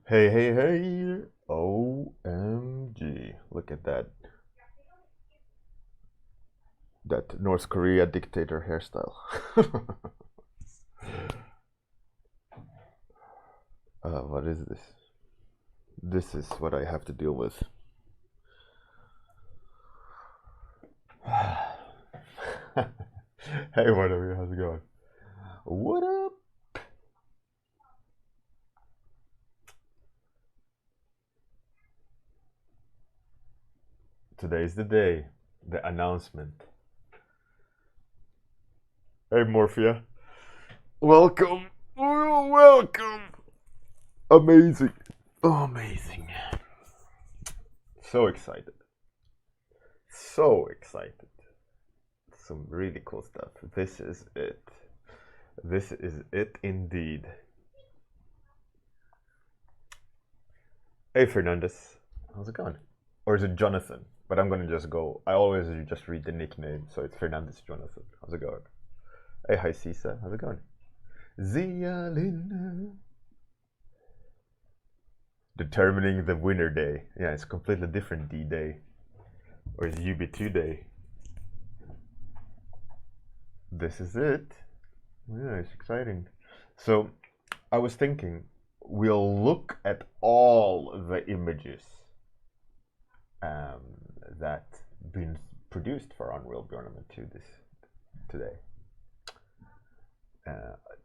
Hey, hey, hey! OMG. Look at that. That North Korea dictator hairstyle. What is this? This is what I have to deal with. Hey, what are you? How's it going? What up? Today's the day. The announcement. Hey, Morphia. Welcome. Oh, welcome. Amazing. Oh, amazing. So excited. So excited. Some really cool stuff. This is it. This is it indeed. Hey, Fernandez. How's it going? Or is it Jonathan? But I'm gonna just go. I always just read the nickname, so it's Fernandez Jonathan. How's it going? Hey, hi, Cisa. How's it going? Zia Lin. Determining the winner day. Yeah, it's a completely different D day. Or it's UB2 day. This is it. Yeah, it's exciting. So, I was thinking, we'll look at all the images um, that been produced for Unreal Bjornament 2 today.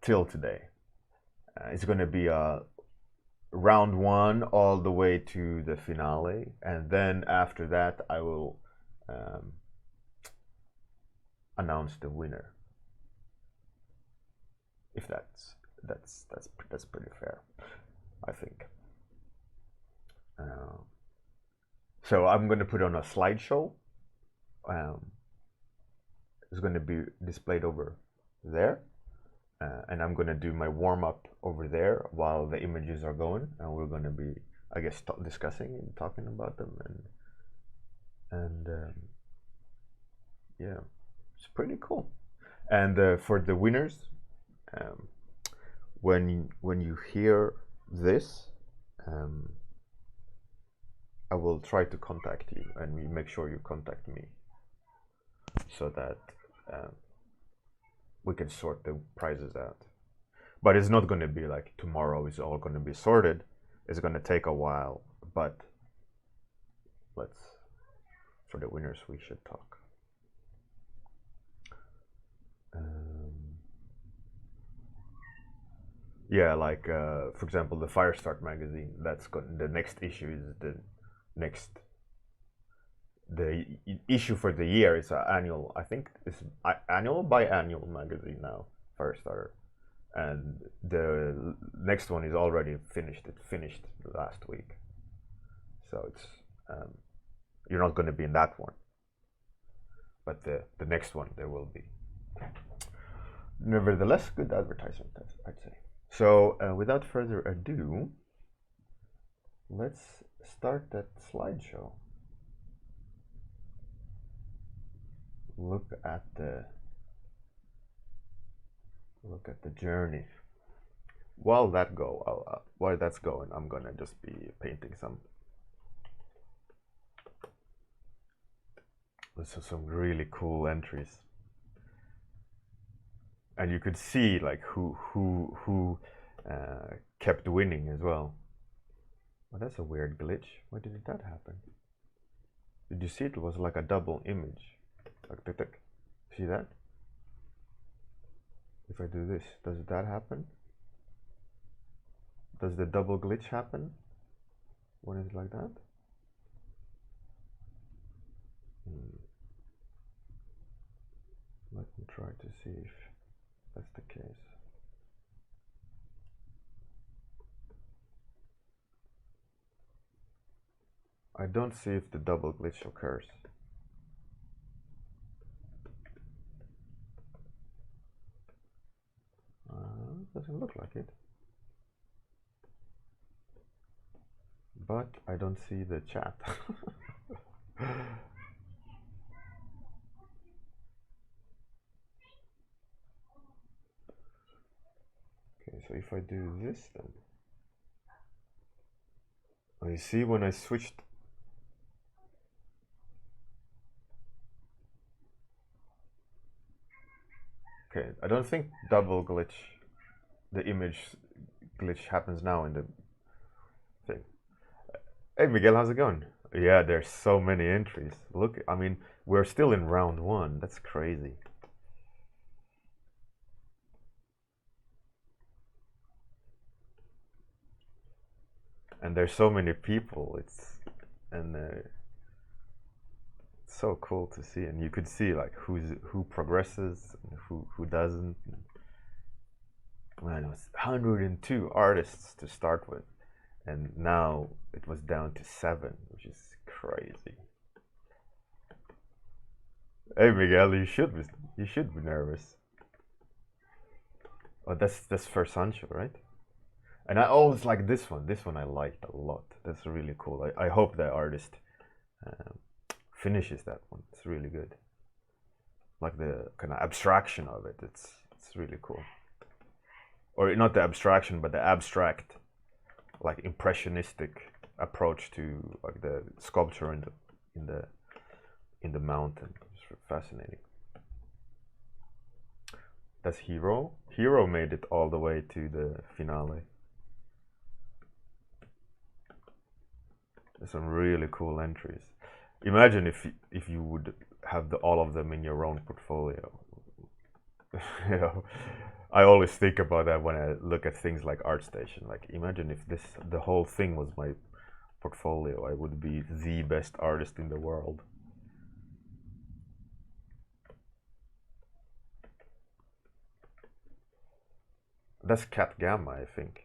Till today. It's going to be a round one all the way to the finale, and then after that I will announce the winner. If that's pretty fair, I think. So I'm going to put on a slideshow. It's going to be displayed over there. And I'm going to do my warm-up over there while the images are going, and we're going to be, I guess, discussing and talking about them, and yeah, it's pretty cool. And for the winners, when you hear this, I will try to contact you, and we make sure you contact me, so that we can sort the prizes out. But it's not going to be like tomorrow is all going to be sorted. It's going to take a while, but for the winners we should talk. Yeah, like for example, the Firestart magazine. The next issue is the issue for the year is an annual. I think it's annual biannual magazine now. Firestarter. And the next one is already finished. It finished last week, so it's you're not going to be in that one, but the next one there will be. Nevertheless, good advertisement, I'd say. So without further ado, let's start that slideshow. Look at the journey. While that's going, I'm gonna just be painting some. This is some really cool entries, and you could see like who kept winning as well. Well, that's a weird glitch. Why did that happen? Did you see it was like a double image? Like tick tick. See that? If I do this, does that happen? Does the double glitch happen when it's like that? Let me try to see if that's the case. I don't see if the double glitch occurs. Doesn't look like it. But I don't see the chat. Okay, so if I do this then. You see when I switched. Okay, I don't think double glitch, the image glitch happens now in the thing. Hey Miguel, how's it going? Yeah, there's so many entries. Look, I mean, we're still in round one. That's crazy. And there's so many people. It's so cool to see, and you could see like who progresses and who doesn't. Man, it was 102 artists to start with, and now it was down to 7, which is crazy. Hey Miguel, you should be nervous. Oh, that's for Sancho, right? And I always like this one. This one I liked a lot. That's really cool. I hope the artist finishes that one. It's really good. Like the kind of abstraction of it. It's really cool. Or not the abstraction, but the abstract, like impressionistic approach to like the sculpture in the mountain. It's fascinating. That's Hero. Hero made it all the way to the finale. There's some really cool entries. Imagine if you would have all of them in your own portfolio. You know, I always think about that when I look at things like ArtStation. Like, imagine if the whole thing was my portfolio. I would be the best artist in the world. That's Cat Gamma, I think.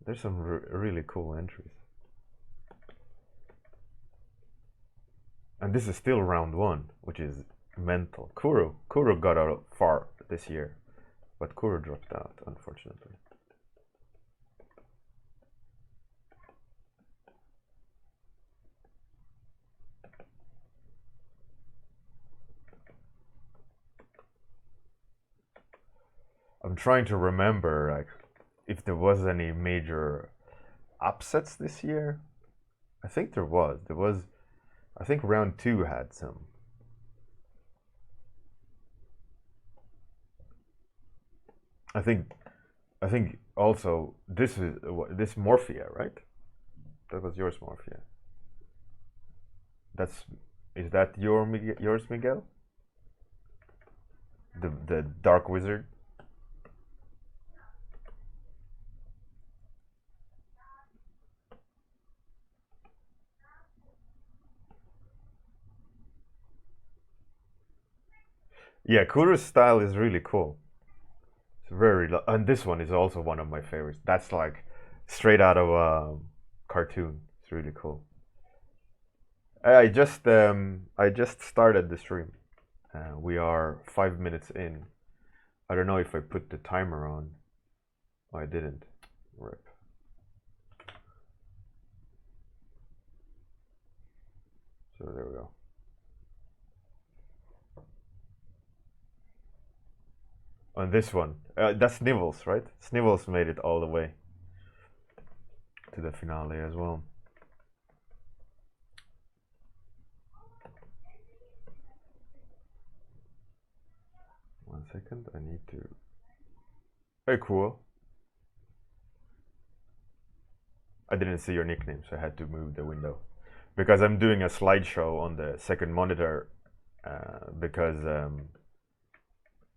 There's some really cool entries. And this is still round 1, which is mental. Kuro got out far this year, but Kuro dropped out, unfortunately. I'm trying to remember like if there was any major upsets this year. I think there was. I think round 2 had some. I think also this Morphia, right? That was yours, Morphia. Is that yours, Miguel? The Dark Wizard. Yeah, Kuro's style is really cool. It's and this one is also one of my favorites. That's like straight out of a cartoon. It's really cool. I just started the stream. We are 5 minutes in. I don't know if I put the timer on. Oh, I didn't. Rip. So there we go. On this one, that's Sniwwles, right? Sniwwles made it all the way to the finale as well. One second, I need to. Hey, cool. I didn't see your nickname, so I had to move the window because I'm doing a slideshow on the second monitor because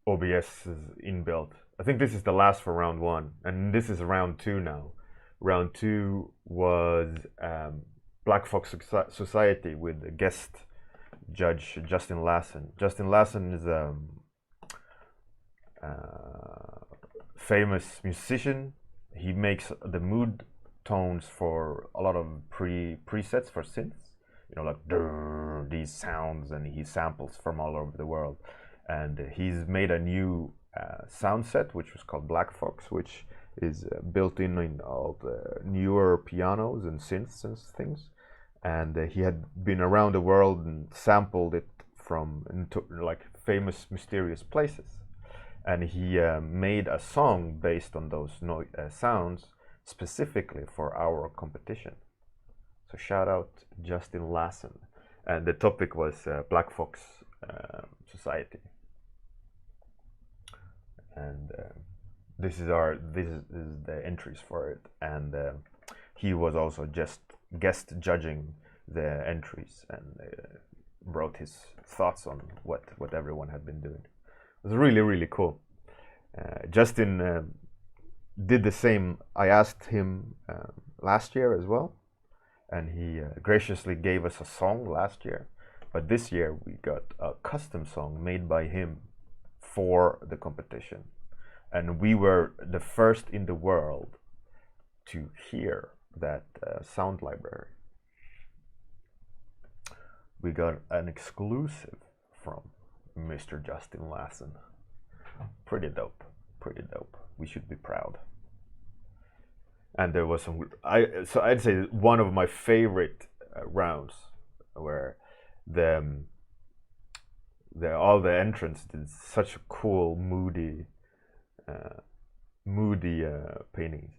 OBS is inbuilt. I think this is the last for round 1, and this is round 2 now. Round 2 was Black Fox Society with the guest judge Justin Lassen. Justin Lassen is a famous musician. He makes the mood tones for a lot of presets for synths. You know, like these sounds, and he samples from all over the world. And he's made a new sound set, which was called Black Fox, which is built in all the newer pianos and synths and things. And he had been around the world and sampled it from like famous, mysterious places. And he made a song based on those sounds. specifically for our competition. So shout out Justin Lassen. And the topic was Black Fox Society. And this is the entries for it. And he was also just guest judging the entries and wrote his thoughts on what everyone had been doing. It was really, really cool. Justin did the same. I asked him last year as well, and he graciously gave us a song last year. But this year we got a custom song made by him for the competition, and we were the first in the world to hear that sound library. We got an exclusive from Mr. Justin Lassen. Pretty dope, pretty dope. We should be proud. And there was some. So I'd say one of my favorite rounds where all the entrants did such a cool, moody paintings.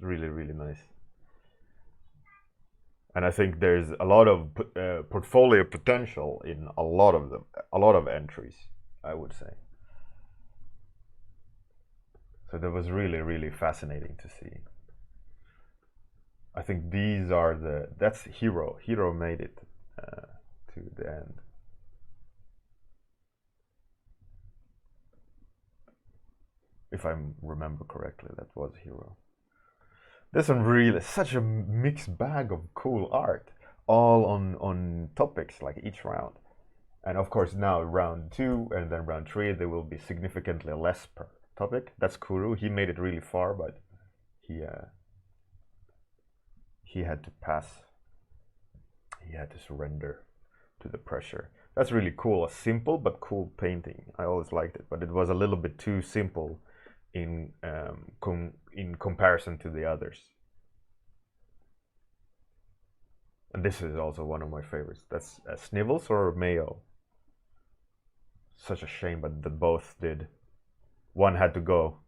Really, really nice. And I think there's a lot of portfolio potential in a lot of them, a lot of entries, I would say. So that was really, really fascinating to see. I think these are that's Hero. Hero made it to the end. If I remember correctly, that was Hero. There's some really, such a mixed bag of cool art, all on topics like each round. And of course now round 2 and then round 3, there will be significantly less per topic. That's Kuru. He made it really far, but he had to pass. He had to surrender to the pressure. That's really cool. A simple but cool painting. I always liked it, but it was a little bit too simple in comparison to the others. And this is also one of my favorites. That's Sniwwles or Mayo. Such a shame, but they both did. One had to go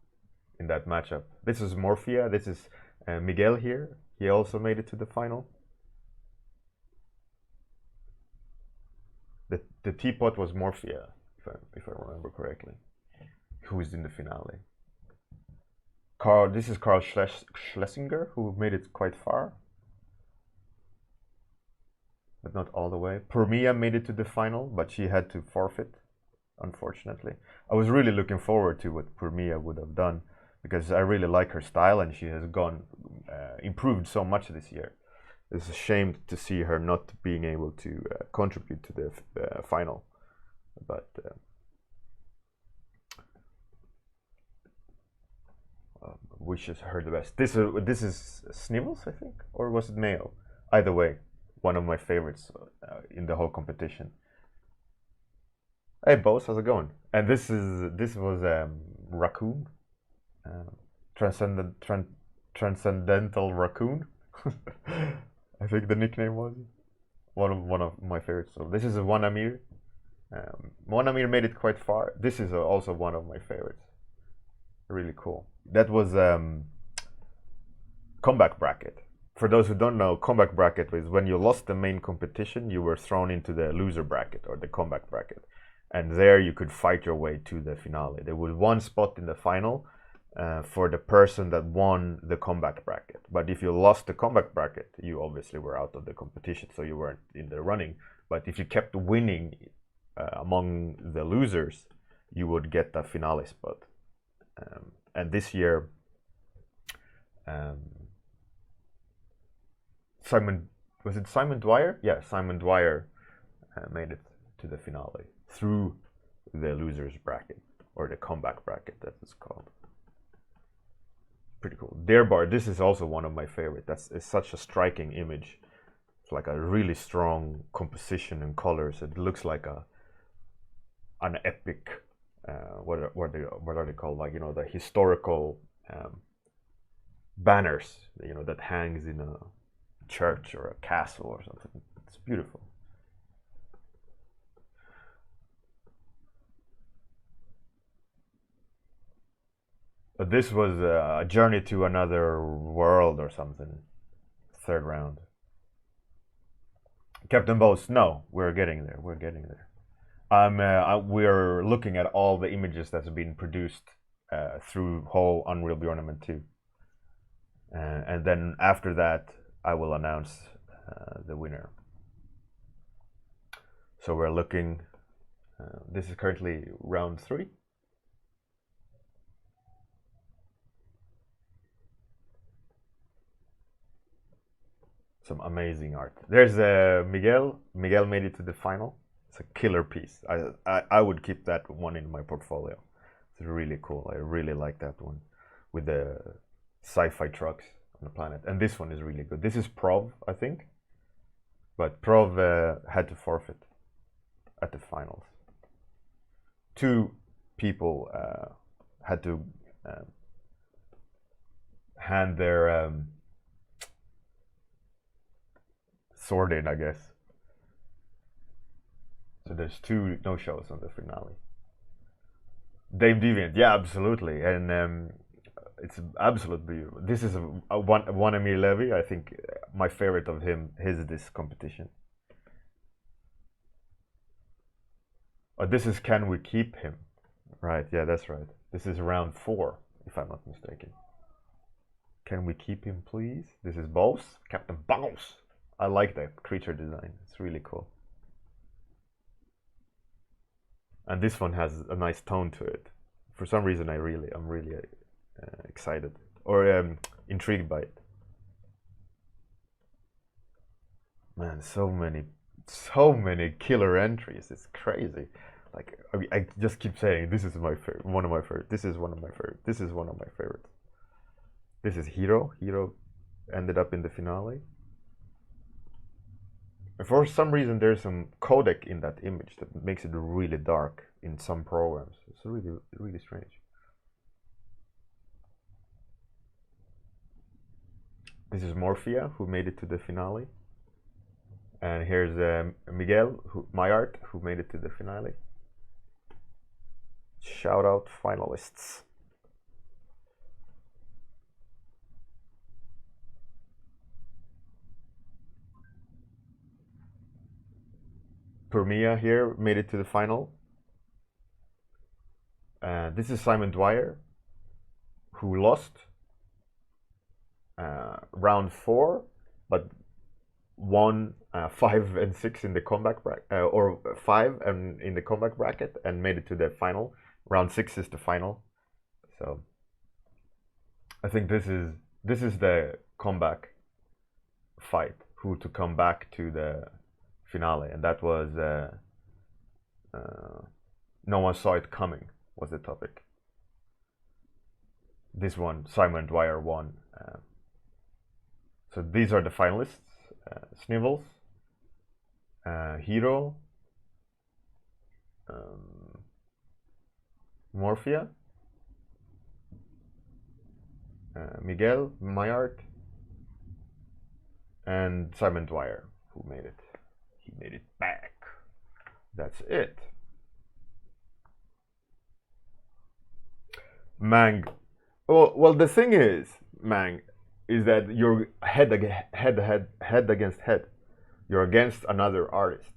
in that matchup. This is Morphia. This is Miguel here. He also made it to the final. The teapot was Morphia, if I remember correctly, who is in the finale. This is Carl Schlesinger, who made it quite far, but not all the way. Purmia made it to the final, but she had to forfeit, unfortunately. I was really looking forward to what Purmia would have done, because I really like her style, and she has improved so much this year. It's a shame to see her not being able to contribute to the final, but wishes her the best. This is Sniwwles, I think, or was it Mayo? Either way, one of my favorites in the whole competition. Hey, boss, how's it going? And this was Raccoon, Transcendental Raccoon. I think the nickname was one of my favorites. So this is a Wanamir. Wanamir made it quite far. This is also one of my favorites. Really cool. That was comeback bracket. For those who don't know, comeback bracket was when you lost the main competition, you were thrown into the loser bracket or the comeback bracket, and there you could fight your way to the finale. There was one spot in the final for the person that won the comeback bracket. But if you lost the comeback bracket, you obviously were out of the competition, so you weren't in the running. But if you kept winning among the losers, you would get the finale spot. And this year, Simon Dwyer? Yeah, Simon Dwyer made it to the finale through the losers bracket, or the comeback bracket that it's called. Pretty cool. Dearbar, this is also one of my favorite. It's such a striking image. It's like a really strong composition and colors. It looks like an epic. What are they called? Like, the historical banners, that hangs in a church or a castle or something. It's beautiful. This was a journey to another world or something. Third round. Captain Boast, no, we're getting there. We're getting there. We're looking at all the images that's been produced through whole Unreal Bjornament 2. And then after that, I will announce the winner. So we're looking, this is currently round 3. Some amazing art. There's Miguel. Miguel made it to the final. It's a killer piece. I would keep that one in my portfolio. It's really cool. I really like that one with the sci-fi trucks on the planet. And this one is really good. This is Prov, I think. But Prov had to forfeit at the finals. 2 people had to hand their sword in, I guess. So there's 2 no-shows on the finale. Dame Deviant, yeah, absolutely, and it's absolutely beautiful. This is one Amir Levy. I think my favorite of him is this competition. Oh, this is Can We Keep Him? Right, yeah, that's right. This is round 4, if I'm not mistaken. Can we keep him, please? This is Boss, Captain Boss. I like that creature design. It's really cool. And this one has a nice tone to it. For some reason, I'm really excited or intrigued by it. Man, so many killer entries. It's crazy. Like I just keep saying, this is my favorite, one of my favorite. This is one of my favorite. This is one of my favorites. This is Hero. Hero ended up in the finale. For some reason, there's some codec in that image that makes it really dark in some programs. It's really strange. This is Morphia, who made it to the finale. And here's Miguel Myart, who made it to the finale. Shout out finalists. Permia here made it to the final. This is Simon Dwyer, who lost round 4, but won 5 and 6 in the comeback bracket, or 5 and in the comeback bracket, and made it to the final. Round 6 is the final. So I think this is the comeback fight, who to come back to the finale, and that was no one saw it coming was the topic. This one, Simon Dwyer won. So these are the finalists: Sniwwles, Hero, Morphia, Miguel Myart, and Simon Dwyer, who made it. He made it back. That's it. Mang. Well, the thing is, Mang, is that you're head against head. You're against another artist,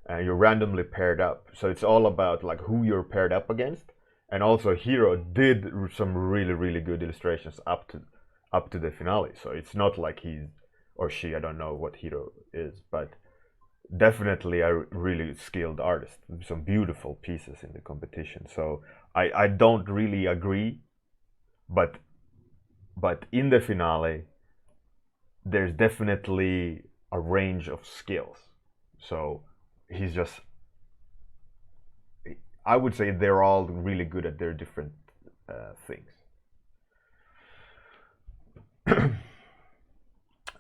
and you're randomly paired up. So it's all about like who you're paired up against. And also, Hero did some really good illustrations up to the finale. So it's not like he's or she. I don't know what Hero is, but definitely a really skilled artist. Some beautiful pieces in the competition. So I don't really agree, but in the finale, there's definitely a range of skills. So he's just, I would say they're all really good at their different things.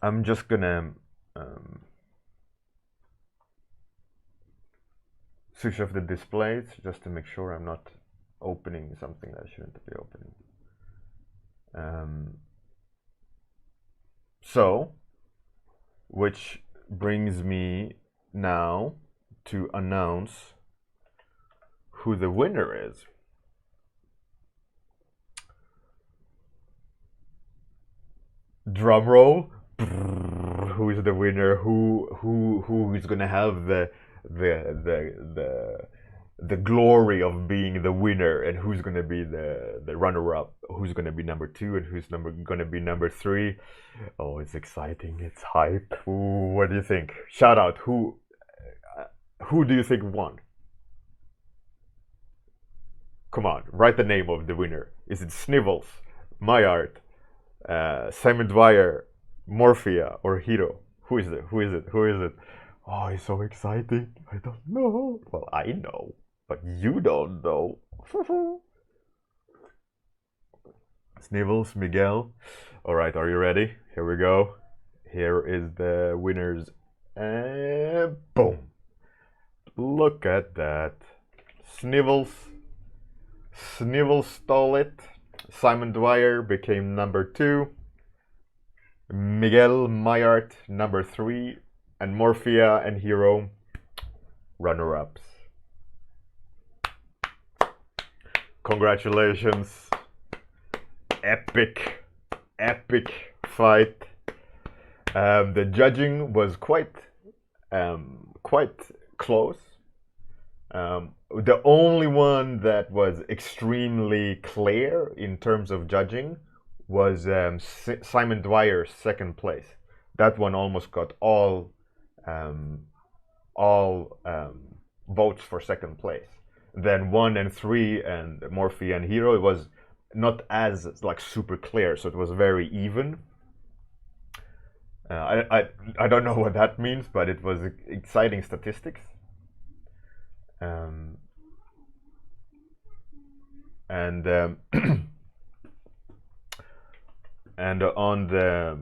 I'm just gonna switch off the displays just to make sure I'm not opening something that I shouldn't be opening. So, which brings me now to announce who the winner is. Drum roll. Who is the winner? Who is gonna have the the glory of being the winner, and who's gonna be the runner up? Who's gonna be number two, and who's gonna be number three? Oh, it's exciting! It's hype. Ooh, what do you think? Shout out. Who do you think won? Come on, write the name of the winner. Is it Sniwwles, Myart, Simon Dwyer, Morphia, or Hero? Who is it? Who is it? Who is it? Oh, it's so exciting. I don't know. Well, I know, but you don't know. Sniwwles, Miguel. All right, are you ready? Here we go. Here is the winners. And boom. Look at that. Sniwwles. Sniwwles stole it. Simon Dwyer became number two. Miguel Myart number three. And Morphia and Hero runner-ups. Congratulations. Epic fight. The judging was quite close. The only one that was extremely clear in terms of judging was Simon Dwyer's second place. That one almost got all votes for second place. Then 1 and 3 and Morphe and Hero, it was not as like super clear, so it was very even. I don't know what that means, but it was exciting statistics. And and on the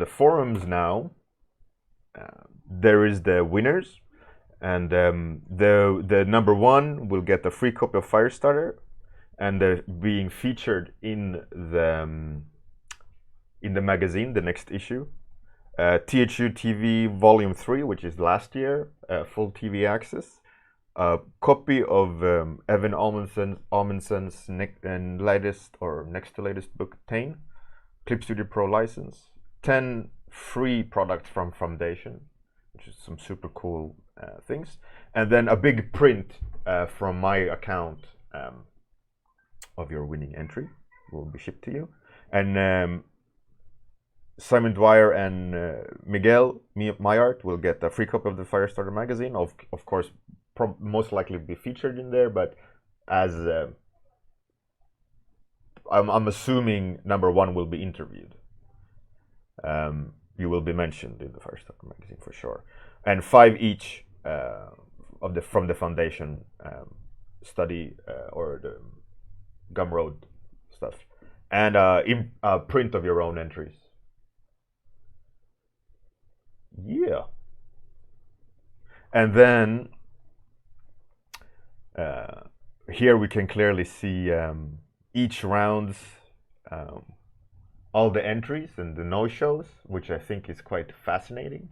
forums now, there is the winners, and the number one will get a free copy of Firestarter, and they're being featured in the magazine, the next issue. THU TV Volume 3, which is last year, full TV access. A copy of Evan Amundsen's latest or next to latest book, Tane, Clip Studio Pro license, 10 free products from Foundation, which is some super cool things, and then a big print from my account of your winning entry will be shipped to you. And Simon Dwyer and Miguel Myart will get a free copy of the Firestarter magazine. Of course, most likely be featured in there, but as I'm assuming number one will be interviewed. You will be mentioned in the Firestarter magazine for sure, and 5 each from the Foundation study or the Gumroad stuff, and a print of your own entries. Yeah. And then here we can clearly see each round's all the entries and the no-shows, which I think is quite fascinating.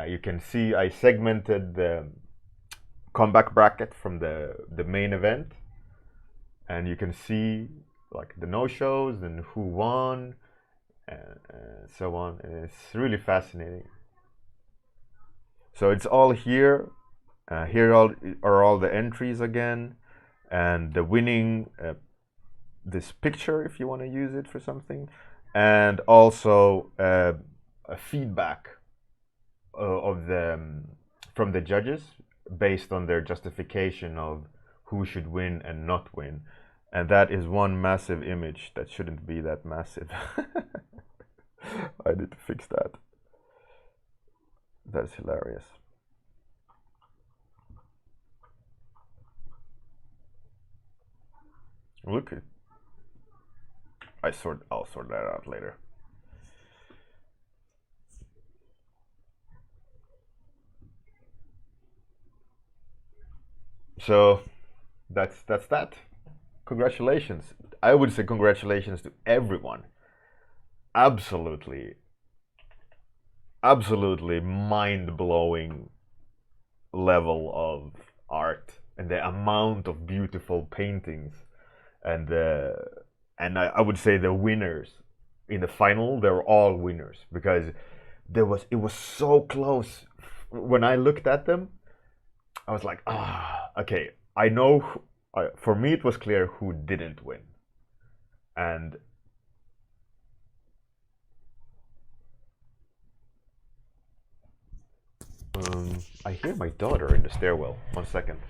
You can see I segmented the comeback bracket from the main event, and you can see like the no-shows and who won and so on, and it's really fascinating. So it's all here. Here are all the entries again, and the winning this picture if you want to use it for something, and also a feedback of from the judges based on their justification of who should win and not win. And that is one massive image that shouldn't be that massive. I need to fix that. That's hilarious. Look at I'll sort that out later. So that's that. Congratulations. I would say congratulations to everyone. Absolutely mind-blowing level of art, and the amount of beautiful paintings, and I would say the winners in the final, they were all winners because it was so close. When I looked at them, I was like, okay, I know. For me, it was clear who didn't win, and I hear my daughter in the stairwell. 1 second.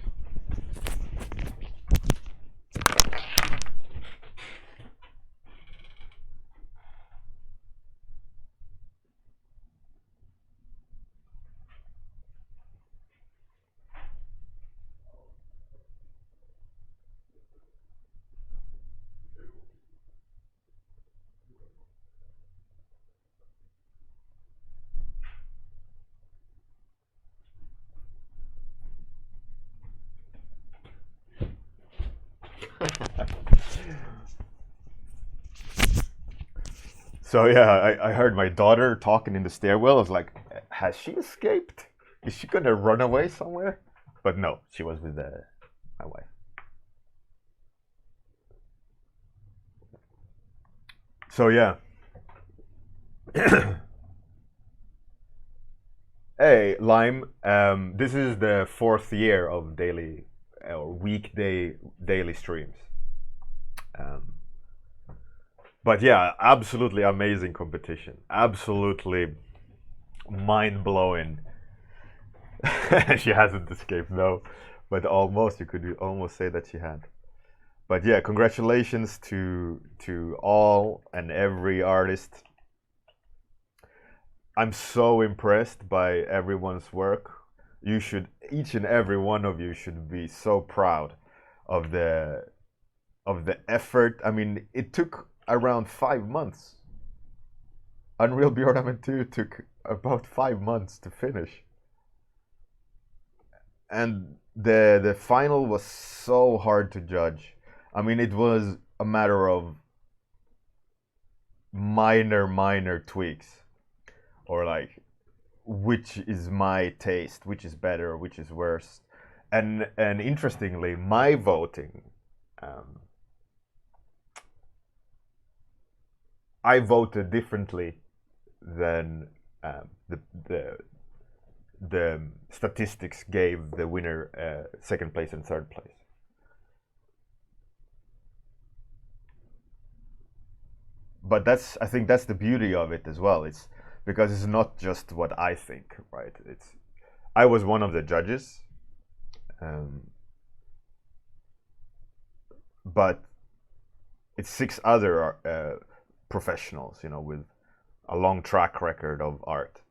So yeah, I heard my daughter talking in the stairwell. I was like, has she escaped? Is she gonna run away somewhere? But no, she was with my wife. So yeah. Hey, Lime. This is the 4th year of daily or weekday daily streams. Um, but yeah, absolutely amazing competition. Absolutely mind blowing. She hasn't escaped, no, but almost. You could almost say that she had. But yeah, congratulations to all and every artist. I'm so impressed by everyone's work. You should, each and every one of you should be so proud of the effort. I mean, it took around 5 months. Unreal Bjornament 2 took about 5 months to finish. And the final was so hard to judge. I mean, it was a matter of minor tweaks, or like which is my taste, which is better, which is worse. And interestingly, my voting, um, I voted differently than the statistics gave the winner second place and third place. But I think that's the beauty of it as well. It's because it's not just what I think, right? I was one of the judges, but it's 6 other professionals, with a long track record of art,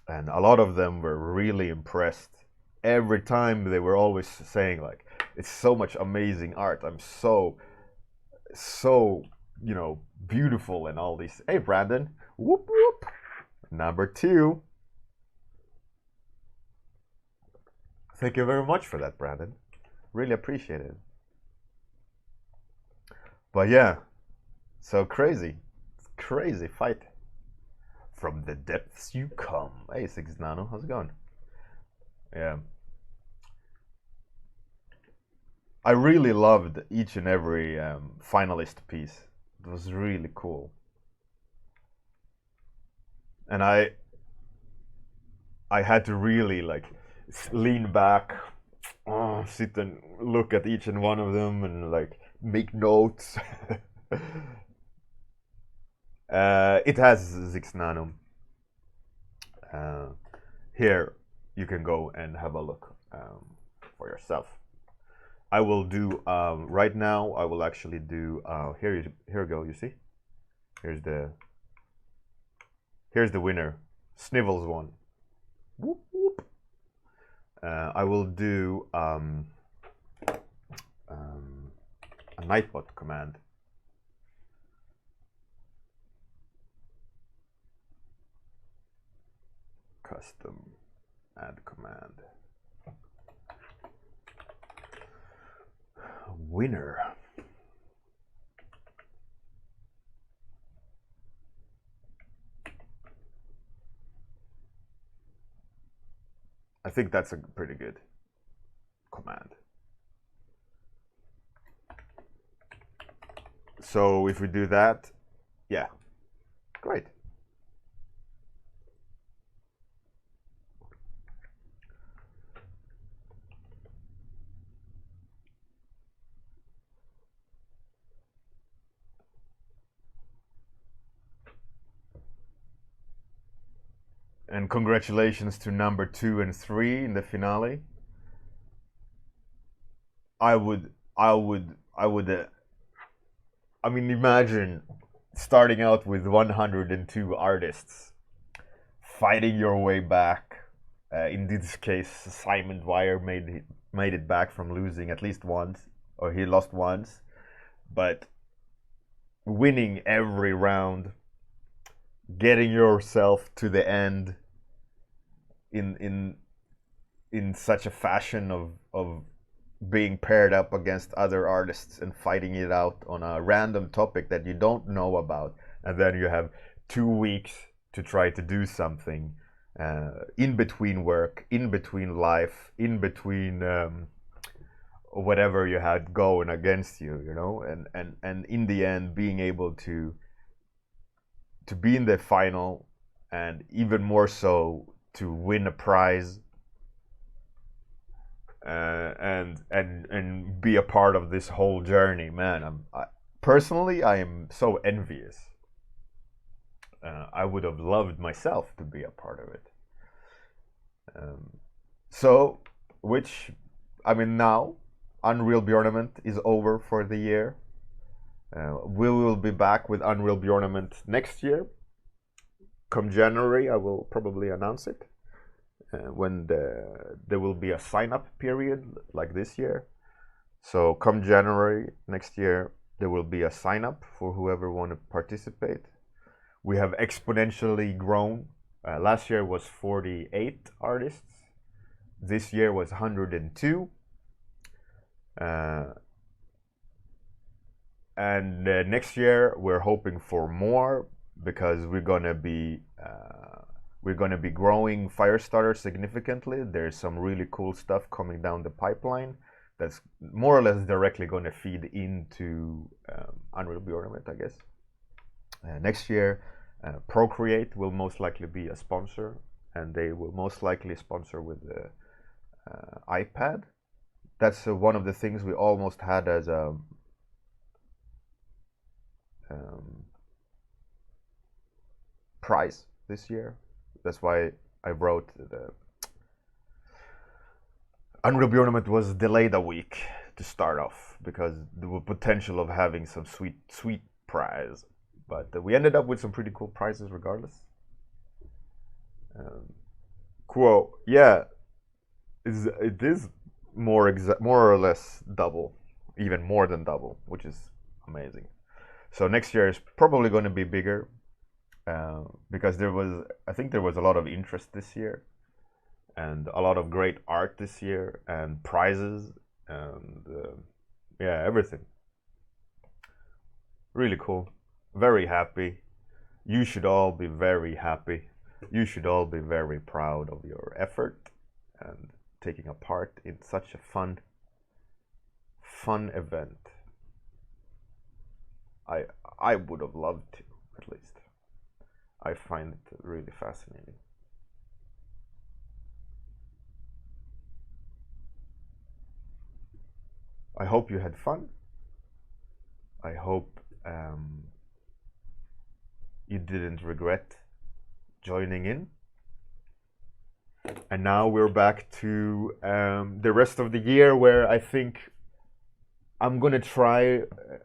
and a lot of them were really impressed. Every time they were always saying like, "It's so much amazing art. I'm so beautiful," and all these. Hey, Brandon, whoop whoop, number 2. Thank you very much for that, Brandon. Really appreciate it. But yeah, so crazy fight. From the depths you come. Hey, Six Nano, how's it going? Yeah. I really loved each and every finalist piece. It was really cool. And I had to really like lean back, sit and look at each and one of them and like make notes. It has 6 nano. Here you can go and have a look for yourself. I will do right now. I will actually do here we go. You see, here's the winner. Sniwwles won. Whoop, whoop. I will do a Nightbot command. Custom add command. Winner. I think that's a pretty good command. So if we do that, yeah, great. And congratulations to number 2 and 3 in the finale. I would, I would, I would. I mean, imagine starting out with 102 artists, fighting your way back. In this case, Simon Dwyer made it back from losing at least once, or he lost once, but winning every round, getting yourself to the end in such a fashion of being paired up against other artists and fighting it out on a random topic that you don't know about, and then you have 2 weeks to try to do something in between work, in between life, in between whatever you had going against you, you know, and in the end being able to be in the final, and even more so to win a prize, and be a part of this whole journey, man. Personally, I am so envious. I would have loved myself to be a part of it. So, which, I mean, now Unreal Bjornament is over for the year. We will be back with Unreal Bjornament next year. Come January, I will probably announce it. When there will be a sign-up period like this year. So come January next year, there will be a sign-up for whoever want to participate. We have exponentially grown. Last year was 48 artists. This year was 102. And next year we're hoping for more, because we're gonna be growing Firestarter significantly. There's some really cool stuff coming down the pipeline that's more or less directly going to feed into Unreal Bjornament, I guess. Next year, Procreate will most likely be a sponsor, and they will most likely sponsor with the iPad. That's one of the things we almost had as a prize this year. That's why I wrote the Unreal Bjornament was delayed a week to start off, because the potential of having some sweet prize, but we ended up with some pretty cool prizes regardless. Cool. Yeah, it is more or less double, even more than double, which is amazing. So next year is probably going to be bigger. Because I think there was a lot of interest this year, and a lot of great art this year, and prizes, and yeah, everything. Really cool. Very happy. You should all be very happy. You should all be very proud of your effort and taking a part in such a fun event. I would have loved to, at least. I find it really fascinating. I hope you had fun. I hope you didn't regret joining in. And now we're back to the rest of the year, where I think I'm gonna try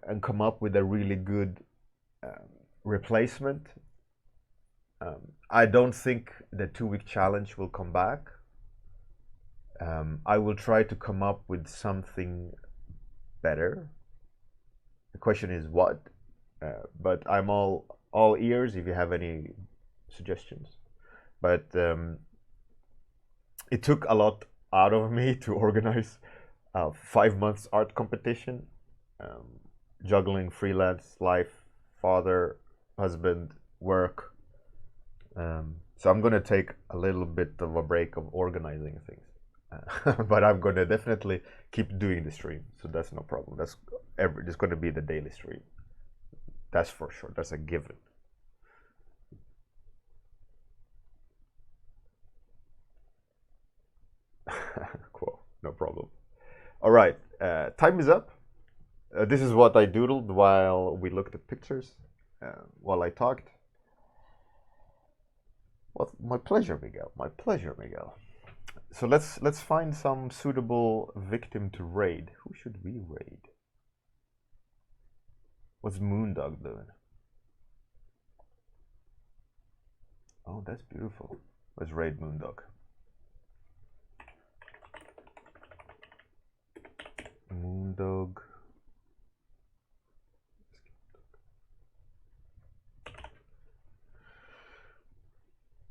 and come up with a really good replacement. I don't think the 2-week challenge will come back. I will try to come up with something better. The question is what, but I'm all ears if you have any suggestions. But it took a lot out of me to organize a 5 months art competition, juggling freelance life, father, husband, work. So I'm gonna take a little bit of a break of organizing things, but I'm gonna definitely keep doing the stream. So that's no problem. That's gonna be the daily stream. That's for sure. That's a given. Cool. No problem. All right. Time is up. This is what I doodled while we looked at pictures, while I talked. Well, my pleasure, Miguel. My pleasure, Miguel. So let's find some suitable victim to raid. Who should we raid? What's Moondog doing? Oh, that's beautiful. Let's raid Moondog. Moondog.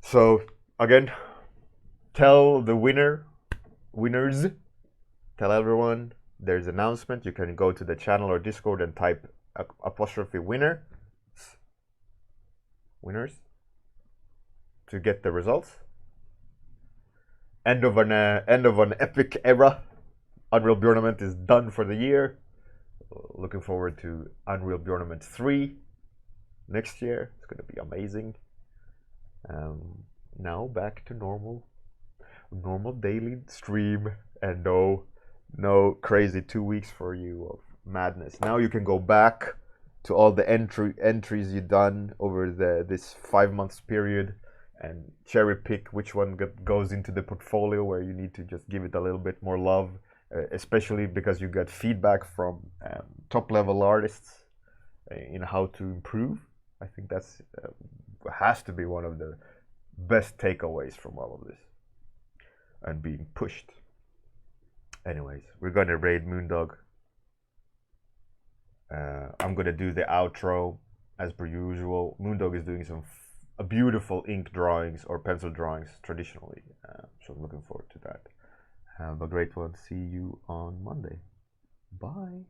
So again, tell the winners, tell everyone there's an announcement. You can go to the channel or Discord and type apostrophe winners to get the results. End of an epic era. Unreal Bjornament is done for the year. Looking forward to Unreal Bjornament 3 next year. It's going to be amazing. Now back to normal daily stream, and no crazy 2 weeks for you of madness. Now you can go back to all the entries you've done over this 5 months period and cherry pick which one goes into the portfolio where you need to just give it a little bit more love, especially because you got feedback from top level artists in how to improve. I think that's has to be one of the best takeaways from all of this and being pushed. Anyways, we're gonna raid Moondog. I'm gonna do the outro as per usual. Moondog is doing some beautiful ink drawings or pencil drawings traditionally, so I'm looking forward to that. Have a great one. See you on Monday. Bye.